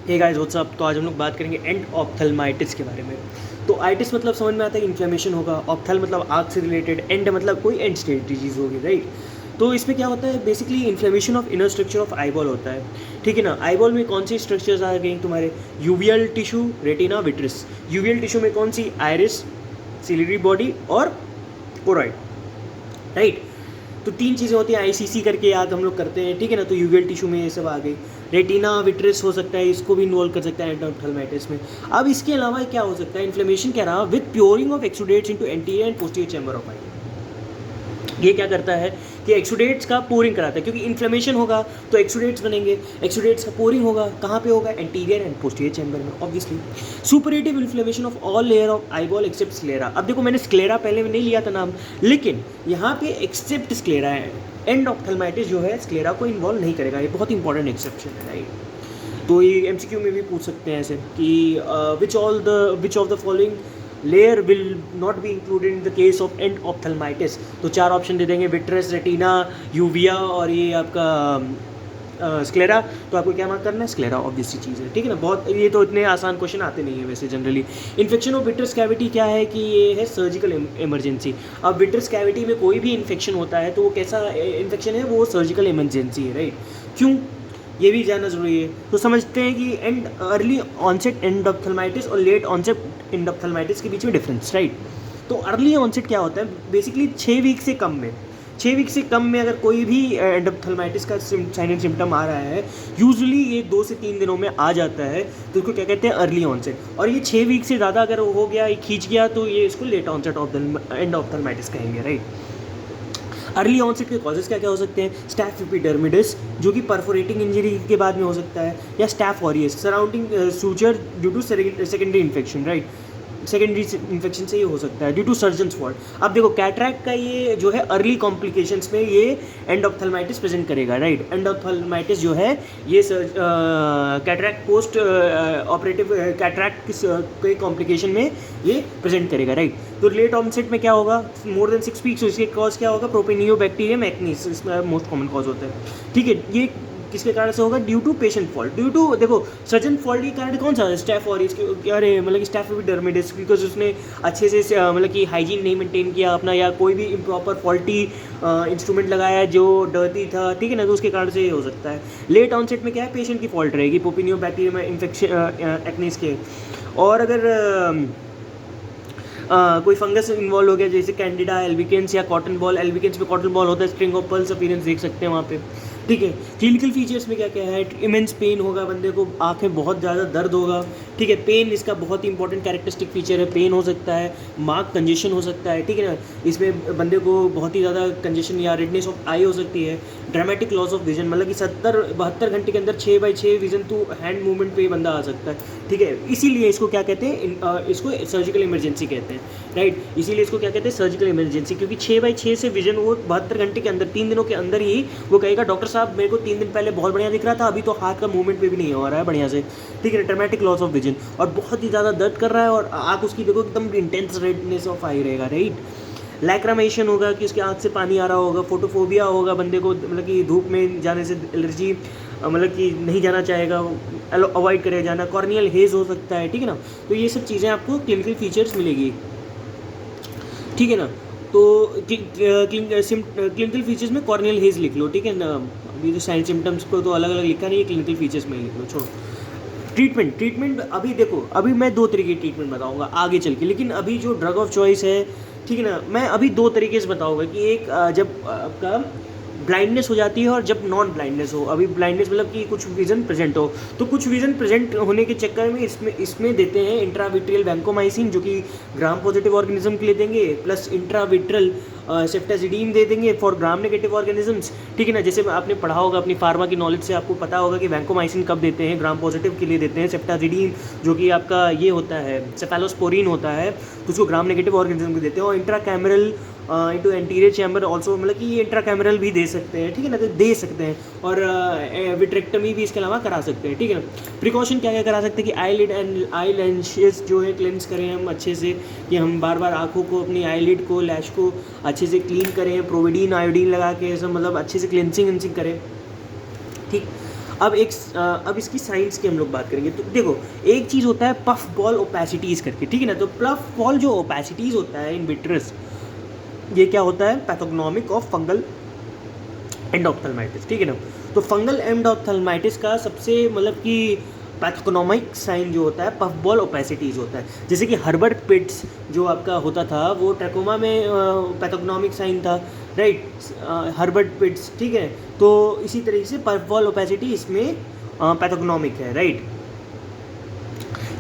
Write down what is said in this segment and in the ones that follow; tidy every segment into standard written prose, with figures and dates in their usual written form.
Hey guys what's up. तो आज हम लोग बात करेंगे एंड ऑप्थेल्माइटिस के बारे में। तो आइटिस मतलब समझ में आता है कि इन्फ्लेमेशन होगा, ऑप्थेल मतलब आँख से रिलेटेड, एंड मतलब कोई एंड स्टेज डिजीज़ होगी, राइट। तो इसमें क्या होता है, basically inflammation of inner structure of eyeball होता है, ठीक है ना। आईबॉल में कौन सी स्ट्रक्चर्स आ गई तुम्हारे, uveal tissue, retina, vitreous. Uveal tissue में कौन सी, आइरिस, सिलियरी बॉडी और कोरॉइड, राइट। तो तीन चीज़ें होती हैं, आईसीसी करके याद हम लोग करते हैं, ठीक है ना। तो यूवियल टिश्यू में ये सब आ गई। रेटिना, विट्रिस हो सकता है, इसको भी इन्वॉल्व कर सकता है एंडोथेल्माइटिस में। अब इसके अलावा क्या हो सकता है, इन्फ्लेमेशन क्या रहा, with pouring of exudates into anterior and posterior chamber of eye. ये क्या करता है कि एक्सुडेट्स का पोरिंग कराता है, क्योंकि इन्फ्लेमेशन होगा तो एक्सुडेट्स बनेंगे, एक्सुडेट्स का पोरिंग होगा, कहाँ पे होगा, एंटीरियर एंड पोस्टीरियर चैम्बर में, obviously. Suppurative inflammation of all layer of eyeball except sclera. अब देखो मैंने स्क्लेरा पहले में नहीं लिया था नाम, लेकिन यहाँ पे एक्सेप्ट स्क्लेरा है। एंड ऑप्थेल्माइटिस जो है स्क्लेरा को इन्वॉल्व नहीं करेगा, ये बहुत इंपॉर्टेंट एक्सेप्शन है, राइट। तो ये एमसीक्यू में भी पूछ सकते हैं ऐसे कि which of the following layer will not be included in the case of endophthalmitis. तो चार ऑप्शन दे देंगे, विट्रस, रेटिना, यूविया और ये आपका स्क्लेरा। तो आपको क्या मार्क करना है, स्क्लेरा, ऑब्वियसली चीज़ है, ठीक है ना। बहुत ये तो इतने आसान क्वेश्चन आते नहीं है वैसे generally. Infection of vitreous cavity क्या है कि ये है सर्जिकल इमरजेंसी। अब विट्रस कैविटी में कोई भी इन्फेक्शन होता है तो वो कैसा इन्फेक्शन है, वो सर्जिकल इमरजेंसी है, राइट। क्यों, ये भी जानना जरूरी है। तो समझते हैं कि एंड अर्ली ऑनसेट एंडोप्थेल्माइटिस और लेट ऑनसेट एंडोप्थेल्माइटिस के बीच में डिफरेंस, राइट। तो अर्ली ऑनसेट क्या होता है, बेसिकली 6 वीक से कम में, 6 वीक से कम में अगर कोई भी एंडोप्थेल्माइटिस का साइन एंड सिम्टम आ रहा है, यूजुअली ये 2 से 3 दिनों में आ जाता है, तो इसको क्या कहते हैं, अर्ली ऑनसेट। और ये 6 वीक से ज़्यादा अगर हो गया, ये खींच गया, तो ये इसको लेट ऑनसेट ऑफ एंडोप्थेल्माइटिस कहेंगे, राइट। अर्ली ऑनसेट के कॉजेज क्या क्या हो सकते हैं, स्टैफ एपिडर्मिडिस जो कि परफोरेटिंग इंजरी के बाद में हो सकता है, या staph aureus surrounding suture due to secondary infection, right. Secondary infection से ये हो सकता है ड्यू टू सर्जन्स फॉल्ट। अब देखो कैटरैक्ट का ये जो है अर्ली कॉम्प्लिकेशंस में ये एंडोप्थेल्माइटिस प्रेजेंट करेगा, राइट। एंडोप्थेल्माइटिस जो है ये कैटरैक्ट पोस्ट ऑपरेटिव कैटरैक्ट के कॉम्प्लिकेशन में ये प्रेजेंट करेगा, राइट। तो लेट ऑनसेट में क्या होगा, मोर देन 6 वीक्स, इसके कॉज क्या होगा, प्रोपेनियोबैक्टीरियम एक्निस, इसमें मोस्ट कॉमन कॉज होता है, ठीक है। ये किसके कारण से होगा, due to patient fault, due to देखो सर्जन फॉल्ट के कारण कौन सा, स्टैफ और इसके अरे मतलब कि स्टैफ एपिडर्मिडिस, बिकॉज उसने अच्छे से मतलब कि हाइजीन नहीं मेंटेन किया अपना, या कोई भी इम्प्रॉपर फॉल्टी इंस्ट्रूमेंट लगाया जो डर्टी था, ठीक है ना, तो उसके कारण से ये हो सकता है। लेट ऑनसेट में क्या है, पेशेंट की फॉल्ट रहेगी, पोपिनियोबैक्टीरियम इन्फेक्शन एक्निस के। और अगर कोई फंगस इन्वॉल्व हो गया, जैसे कैंडिडा एल्बिकेंस या कॉटन बॉल, एल्बिकेंस में कॉटन बॉल होता है, स्ट्रिंग ऑफ पल्स अपीयरेंस देख सकते हैं वहाँ पे, ठीक है। क्लिनिकल फीचर्स में क्या क्या है, इमेंस पेन होगा बंदे को, आंखें बहुत ज़्यादा दर्द होगा, ठीक है। पेन इसका बहुत ही इंपॉर्टेंट कैरेक्टरिस्टिक फीचर है, पेन हो सकता है, मार्क कंजेशन हो सकता है, ठीक है ना। इसमें बंदे को बहुत ही ज़्यादा कंजेशन या रेडनेस ऑफ आई हो सकती है। ड्रामेटिक लॉस ऑफ विजन, मतलब कि 72 घंटे के अंदर 6/6 विजन तो हैंड मूवमेंट पे ही बंदा आ सकता है, ठीक है। इसीलिए इसको क्या कहते हैं, इसको सर्जिकल इमरजेंसी कहते हैं, राइट। इसीलिए इसको क्या कहते हैं, सर्जिकल इमरजेंसी, क्योंकि 6/6 से विजन वो 72 घंटे के अंदर, 3 दिनों के अंदर ही वो कहेगा, डॉक्टर साहब मेरे को 3 दिन पहले बहुत बढ़िया दिख रहा था, अभी तो हाथ का मूवमेंट पे भी नहीं हो रहा है बढ़िया से, ठीक है। ड्रामेटिक लॉस ऑफ विजन, और बहुत ही ज़्यादा दर्द कर रहा है, और आँख उसकी देखो एकदम इंटेंस रेडनेस ऑफ आई रहेगा, राइट। लैक्रामेशन होगा कि उसकी आँख से पानी आ रहा होगा। फोटोफोबिया होगा बंदे को, मतलब कि धूप में जाने से एलर्जी, मतलब कि नहीं जाना चाहेगा, अवॉइड करेगा जाना। कॉर्नियल हेज हो सकता है, ठीक है ना। तो ये सब चीज़ें आपको क्लिनिकल फीचर्स मिलेगी, ठीक है ना। तो क्लिनिकल फीचर्स में कॉर्नियल हेज लिख लो, ठीक है ना। अभी तो साइन सिम्टम्स को तो अलग अलग लिखा नहीं है, क्लिनिकल फीचर्स में लिख लो, छोड़ो। ट्रीटमेंट अभी देखो, अभी मैं 2 तरीके की ट्रीटमेंट बताऊंगा आगे चल के, लेकिन अभी जो ड्रग ऑफ चॉइस है, ठीक है ना, मैं अभी 2 तरीके से बताऊंगा कि एक जब आपका ब्लाइंडनेस हो जाती है और जब नॉन ब्लाइंडनेस हो। अभी ब्लाइंडनेस मतलब कि कुछ विजन प्रेजेंट हो, तो कुछ विजन प्रेजेंट होने के चक्कर में इसमें देते हैं इंट्राविट्रियल वैंकोमाइसिन, जो कि ग्राम पॉजिटिव ऑर्गेनिज्म के लिए देंगे, प्लस इंट्राविट्रल सेप्टाजिडीन दे देंगे फॉर ग्राम नेगेटिव ऑर्गेनिजम्स, ठीक है ना। जैसे आपने पढ़ा होगा अपनी फार्मा की नॉलेज से, आपको पता होगा कि वैंकोमाइसिन कब देते हैं, ग्राम पॉजिटिव के लिए देते हैं। सेप्टाजिडीन जो कि आपका ये होता है, सेफेलोस्पोरिन होता है, तो उसको ग्राम नेगेटिव ऑर्गेनिज्म को देते हैं। और इंट्राकैमरल इंटू एंटीरियर चैम्बर ऑल्सो, मतलब कि ये इंट्राकैमरल भी दे सकते हैं, ठीक है ना, तो दे सकते हैं। और विट्रेक्टमी भी इसके अलावा करा सकते हैं, ठीक है ना। प्रिकॉशन क्या क्या करा सकते हैं कि आईलिड एंड आई लैशेस जो है क्लेंस करें हम अच्छे से, कि हम बार बार आँखों को, अपनी आईलिड को, लैश को अच्छे से क्लीन करें, प्रोविडीन आयोडीन लगा के सब, मतलब अच्छे से क्लेंसिंग करें, ठीक। अब इसकी साइंस की हम लोग बात करेंगे। तो देखो, एक चीज़ होता है पफ बॉल ओपेसिटीज़ करके, ठीक है ना। तो पफ बॉल जो ओपेसिटीज़ होता है इन विट्रस, ये क्या होता है, पैथोग्नोमिक ऑफ फंगल एंडोप्थेल्माइटिस, ठीक है ना। तो फंगल एंडोप्थेल्माइटिस का सबसे मतलब कि पैथोग्नोमिक साइन जो होता है पफ बॉल ओपेसिटीज़ होता है। जैसे कि हर्बर्ट पिट्स जो आपका होता था वो ट्रैकोमा में पैथोग्नोमिक साइन था, राइट, हर्बर्ट पिट्स, ठीक है। तो इसी तरीके से पफ बॉल ओपेसिटी इसमें पैथोग्नोमिक है, राइट।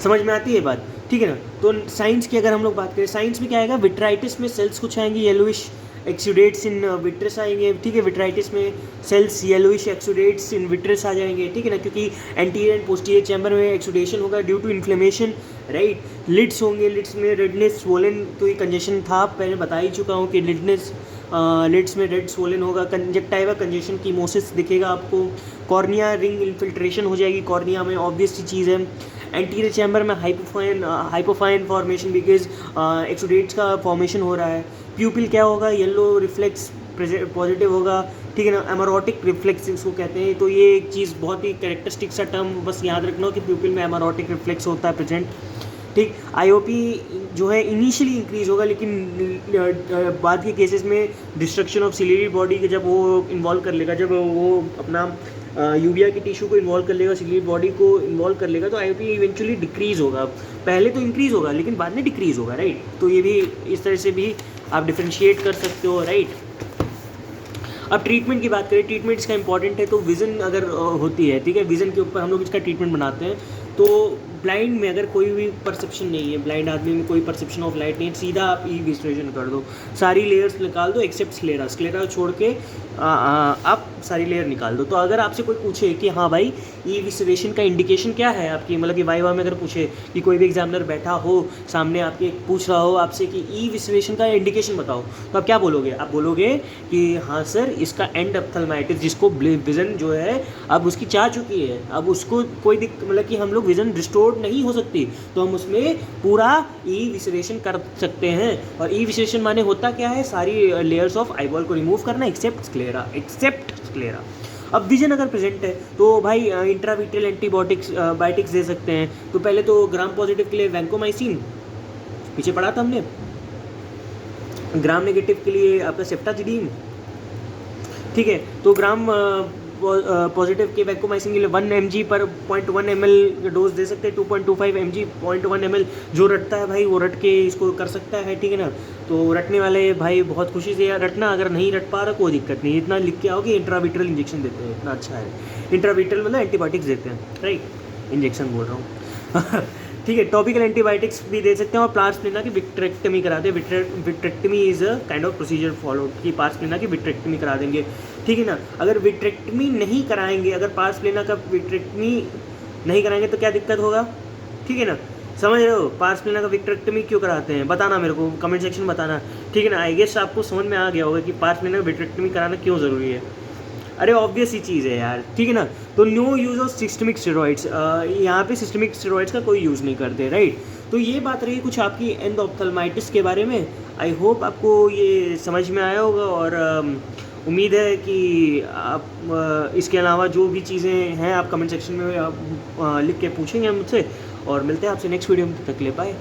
समझ में आती है बात, ठीक है ना। तो साइंस की अगर हम लोग बात करें, साइंस में क्या आएगा, विट्राइटिस में सेल्स कुछ आएंगे येलोइश एक्सुडेट्स इन विट्रस आएंगे, ठीक है। विट्राइटिस में cells yellowish exudates in vitreous आ जाएंगे, ठीक है ना, क्योंकि एंटीरियर एंड पोस्टीरियर चैम्बर में एक्सुडेशन होगा due to inflammation, right. Lids होंगे, लिड्स में रेडनेस स्वोलन, तो ये कंजेशन था, पहले बता ही चुका हूँ कि लिडनेस लिड्स में रेड स्वोलन होगा। कंजक्टाइवा कंजेशन कीमोसिस दिखेगा आपको। कॉर्निया रिंग इन्फिल्ट्रेशन हो जाएगी कॉर्निया में, ऑब्वियस सी चीज़ है। एंटीरियर चैम्बर में हाइपोफाइन फॉर्मेशन बिकॉज एक्सुडेट्स का फॉर्मेशन हो रहा है। प्यूपिल क्या होगा, येलो रिफ्लेक्स पॉजिटिव होगा, ठीक है ना। एमरोटिक रिफ्लेक्स इसको कहते हैं। तो ये एक चीज़ बहुत ही कैरेक्टरिस्टिक सा टर्म बस याद रखना कि प्यूपिल में एमरोटिक रिफ्लेक्स होता है प्रेजेंट, ठीक। आईओपी जो है इनिशियली इंक्रीज होगा, लेकिन बाद के केसेस में डिस्ट्रक्शन ऑफ सिलियरी बॉडी के जब वो इन्वॉल्व कर लेगा, जब वो अपना यूबिया की टिश्यू को इन्वॉल्व कर लेगा, सिलियरी बॉडी को इन्वॉल्व कर लेगा, तो आईओपी इवेंचुअली डिक्रीज होगा। पहले तो इंक्रीज होगा लेकिन बाद में डिक्रीज होगा, राइट। तो ये भी इस तरह से भी आप डिफ्रेंशिएट कर सकते हो, राइट। अब ट्रीटमेंट की बात करें, ट्रीटमेंट इसका इंपॉर्टेंट है। तो विज़न अगर होती है, ठीक है, विज़न के ऊपर हम लोग इसका ट्रीटमेंट बनाते हैं। तो ब्लाइंड में अगर कोई भी परसेप्शन नहीं है, ब्लाइंड आदमी में कोई परसेप्शन ऑफ लाइट नहीं है, सीधा आप ई विजुअलाइजेशन कर दो, सारी लेयर्स निकाल दो एक्सेप्ट स्क्लेरा, स्क्लेरा छोड़ के आप सारी लेयर निकाल दो। तो अगर आपसे कोई पूछे कि हाँ भाई ई विजुअलाइजेशन का इंडिकेशन क्या है आपकी, मतलब कि वाइवा में अगर पूछे कि कोई भी एग्जामिनर बैठा हो सामने आपके पूछ रहा हो आपसे कि ई विजुअलाइजेशन का इंडिकेशन बताओ, तो आप क्या बोलोगे? आप बोलोगे कि हाँ सर इसका एंड ऑप्थेल्माइटिस, जिसको विज़न जो है अब उसकी जा चुकी है, अब उसको कोई मतलब कि हम लोग विज़न रिस्टोर नहीं हो सकती, तो हम उसमें पूरा ई विजुअलाइजेशन कर सकते हैं। और ई विजुअलाइजेशन माने होता क्या है, सारी लेयर्स ऑफ आईबॉल को रिमूव करना एक्सेप्ट स्क्लेरा। अब विजन अगर प्रेजेंट है तो भाई इंट्राविट्रियल एंटीबायोटिक्स बायोटिक्स दे सकते हैं। तो पहले तो ग्राम पॉजिटिव के लिए वैंकोमाइसिन, पीछे पढ़ा था हमने, ग्राम नेगेटिव के लिए आपका सेप्टाजिडीन, ठीक है। तो ग्राम पॉजिटिव के वैंकोमाइसिन के लिए 1 mg पर 0.1 ml डोज दे सकते हैं, 2.25 mg 0.1 ml। जो रटता है भाई वो रट के इसको कर सकता है, ठीक है ना। तो रटने वाले भाई बहुत खुशी से यार रटना, अगर नहीं रट पा रहा कोई दिक्कत नहीं, इतना लिख के आओ कि इंट्राविट्रल इंजेक्शन देते हैं, इतना अच्छा है। इंट्राविट्रल मतलब एंटीबायोटिक्स देते हैं, राइट, इंजेक्शन बोल रहा हूँ ठीक है। टॉपिकल एंटीबायोटिक्स भी दे सकते हैं और पार्स प्लेना की विट्रेक्टमी कराते हैं। Vitrectomy is a kind of procedure follow कि पार्स प्लेना की विट्रेक्टमी करा देंगे, ठीक है ना। अगर विट्रेक्टमी नहीं कराएंगे, अगर पार्स प्लेना का विट्रेक्टमी नहीं कराएंगे तो क्या दिक्कत होगा, ठीक है ना। समझ रहे हो, पार्स प्लेना का विट्रेक्टमी क्यों कराते हैं, बताना मेरे को कमेंट सेक्शन में बताना, ठीक है ना। आई गेस आपको समझ में आ गया होगा कि पार्स प्लेना का विट्रेक्टमी कराना क्यों ज़रूरी है। अरे ऑब्वियस ही चीज़ है यार, ठीक है ना। तो no use of systemic steroids, यहाँ पे सिस्टमिक स्टेरॉइड्स का कोई यूज़ नहीं करते, राइट। तो ये बात रही कुछ आपकी एंडोप्थेल्माइटिस के बारे में। आई होप आपको ये समझ में आया होगा और उम्मीद है कि आप इसके अलावा जो भी चीज़ें हैं आप कमेंट सेक्शन में आप लिख के पूछेंगे मुझसे, और मिलते हैं आपसे नेक्स्ट वीडियो में, तब तक ले बाय।